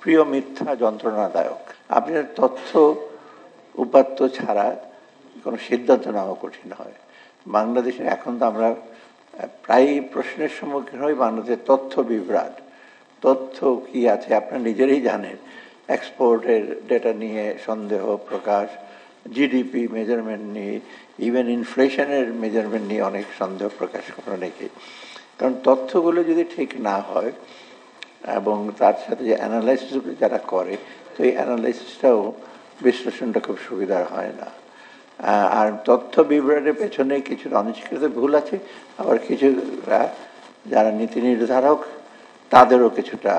প্রিয় মিথ্যা যন্ত্রণাদায়ক। আপনার তথ্য উপাত্ত ছাড়া কোনো সিদ্ধান্ত নেওয়া কঠিন হয়। বাংলাদেশে এখন তো আমরা প্রায়ই প্রশ্নের সম্মুখীন হই, বাংলাদেশের তথ্য বিভ্রাট। তথ্য কি আছে আপনারা নিজেরাই জানেন। এক্সপোর্টের ডেটা নিয়ে সন্দেহ প্রকাশ, জিডিপি মেজারমেন্ট নিয়ে, ইভেন ইনফ্লেশনের মেজারমেন্ট নিয়ে অনেক সন্দেহ প্রকাশ করে অনেকে। কারণ তথ্যগুলো যদি ঠিক না হয় এবং তার সাথে যে অ্যানালাইসিসগুলো যারা করে, তো এই অ্যানালাইসিসটাও বিশ্লেষণটা খুব সুবিধার হয় না। আর তথ্য বিভ্রাটের পেছনে কিছু অনিষ্কৃত ভুল আছে, আবার কিছুটা যারা নীতি নির্ধারক তাদেরও কিছুটা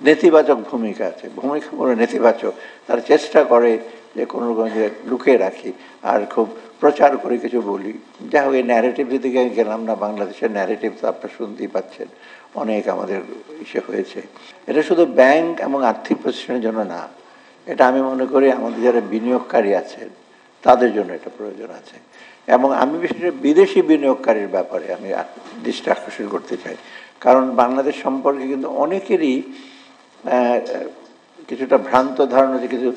নেতিবাচক ভূমিকা আছে। ভূমিকা বলে নেতিবাচক, তারা চেষ্টা করে যে কোনো রকম লুকিয়ে রাখি আর খুব প্রচার করে কিছু বলি। যাই হোক, এই ন্যারেটিভের দিকে গেলাম না। বাংলাদেশের ন্যারেটিভ তো আপনারা শুনতেই পাচ্ছেন, অনেক আমাদের ইসে হয়েছে। এটা শুধু ব্যাংক এবং আর্থিক প্রতিষ্ঠানের জন্য না, এটা আমি মনে করি আমাদের যারা বিনিয়োগকারী আছেন তাদের জন্য এটা প্রয়োজন আছে। এবং আমি বিশেষ করে বিদেশি বিনিয়োগকারীর ব্যাপারে আমি দৃষ্টি আকর্ষণ করতে চাই। কারণ বাংলাদেশ সম্পর্কে কিন্তু অনেকেরই কিছুটা ভ্রান্ত ধারণা আছে, কিছু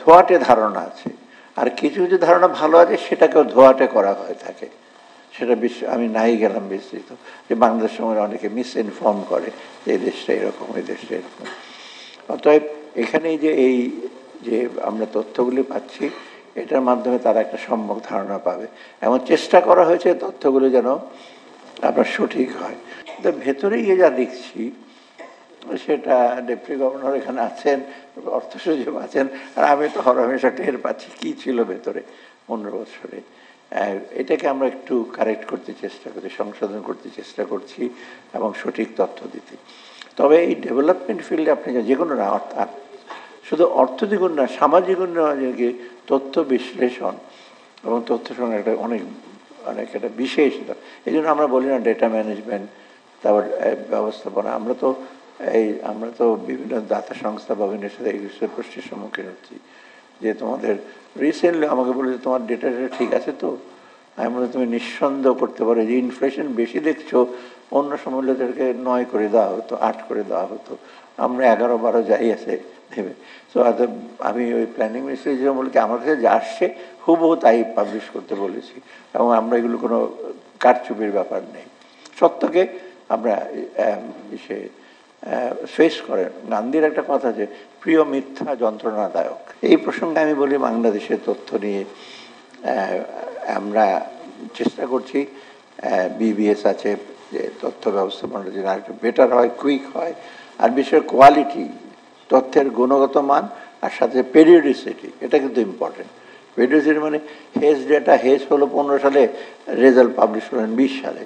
ধোয়াটে ধারণা আছে, আর কিছু কিছু ধারণা ভালো আছে সেটাকেও ধোয়াটে করা হয়ে থাকে। সেটা আমি নাই গেলাম বিস্তৃত, যে বাংলাদেশ সময় অনেকে মিস ইনফর্ম করে যে এই দেশটা এরকম, এই দেশটা এরকম। অতএব এখানেই যে এই যে আমরা তথ্যগুলি পাচ্ছি, এটার মাধ্যমে তারা একটা সম্যক ধারণা পাবে, এমন চেষ্টা করা হয়েছে তথ্যগুলো যেন আপনার সঠিক হয়। তো ভেতরে গিয়ে যা দেখছি, সেটা ডেপুটি গভর্নর এখানে আছেন, অর্থ সচিব আছেন, আর আমি তো হরহামেশা টের পাচ্ছি কী ছিল ভেতরে 15 বছরে। এটাকে আমরা একটু কারেক্ট করতে চেষ্টা করি, সংশোধন করতে চেষ্টা করছি এবং সঠিক তথ্য দিতে। তবে এই ডেভেলপমেন্ট ফিল্ডে আপনি যে কোনো না, অর্থাৎ শুধু অর্থনৈতিক উন্নয়ন, সামাজিক উন্নয়নের তথ্য বিশ্লেষণ এবং তথ্য সংগ্রহ একটা অনেক একটা বিশেষ। এই জন্য আমরা বলি না ডেটা ম্যানেজমেন্ট, তারপর ব্যবস্থাপনা। আমরা তো বিভিন্ন দাতা সংস্থা বাবিনের সাথে এই বিষয়ে প্রশ্নের সম্মুখীন হচ্ছি যে তোমাদের রিসেন্টলি আমাকে বলে যে তোমার ডেটা ঠিক আছে তো। আমি বলি তুমি নিঃসন্দেহ করতে পারো যে ইনফ্লেশন বেশি দেখছো, অন্য সমুদ্রদেরকে 9 করে দেওয়া হতো, 8 করে দেওয়া হতো, আমরা 11-12 যাই আছে দেবে। সো আমি ওই প্ল্যানিং মিনিস্ট্রি বলি কি আমার কাছে যা আসছে হুবহু তাই পাবলিশ করতে বলেছি, এবং আমরা এগুলো কোনো কারচুপির ব্যাপার নেই। সত্যকে আমরা ফেস করেন। গান্ধীর একটা কথা যে প্রিয় মিথ্যা যন্ত্রণাদায়ক। এই প্রসঙ্গে আমি বলি বাংলাদেশের তথ্য নিয়ে আমরা চেষ্টা করছি, বিবিএস আছে যে তথ্য ব্যবস্থাপনার জন্য আরেকটু বেটার হয়, কুইক হয়, আর বিশেষ কোয়ালিটি, তথ্যের গুণগত মান আর সাথে পেরিওডিসিটি, এটা কিন্তু ইম্পর্টেন্ট। পেরিওডিসিটি মানে হেজ ডেটা, হেজ হলো 15 সালে, রেজাল্ট পাবলিশ করেন 20 সালে।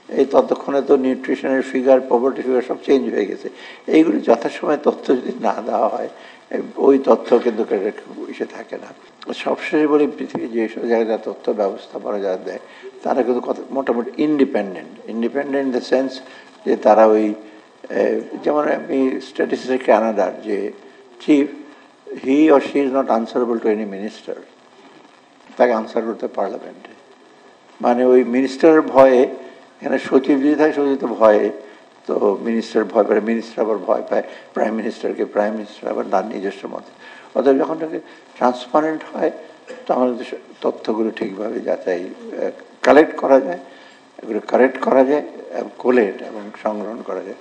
এই ততক্ষণে তো নিউট্রিশনের ফিগার, পভার্টি ফিগার সব চেঞ্জ হয়ে গেছে। এইগুলি যথাসময়ে তথ্য যদি না দেওয়া হয়, ওই তথ্য কিন্তু এসে থাকে না। সবশেষে বলি, পৃথিবীর যেসব জায়গায় তথ্য ব্যবস্থাপনা যারা দেয় তারা কিন্তু মোটামুটি ইন্ডিপেন্ডেন্ট ইন দ্য সেন্স যে তারা ওই যেমন আমি স্ট্যাটিস্টিক্স কানাডার যে chief, he or she is not answerable to any minister. তাকে আনসার করতে পার্লামেন্টে, মানে ওই মিনিস্টারের ভয়ে, এখানে সচিব যদি থাকে সচিব তো ভয়ে, তো মিনিস্টার ভয় পায়, মিনিস্টার আবার ভয় পায় প্রাইম মিনিস্টারকে, প্রাইম মিনিস্টার আবার তার নিজস্ব মতে। অতএব যখন তাকে ট্রান্সপারেন্ট হয় তখন তথ্যগুলো ঠিকভাবে যাচাই কালেক্ট করা যায়, এগুলো কারেক্ট করা যায়, কোলেট এবং সংগ্রহণ করা যায়।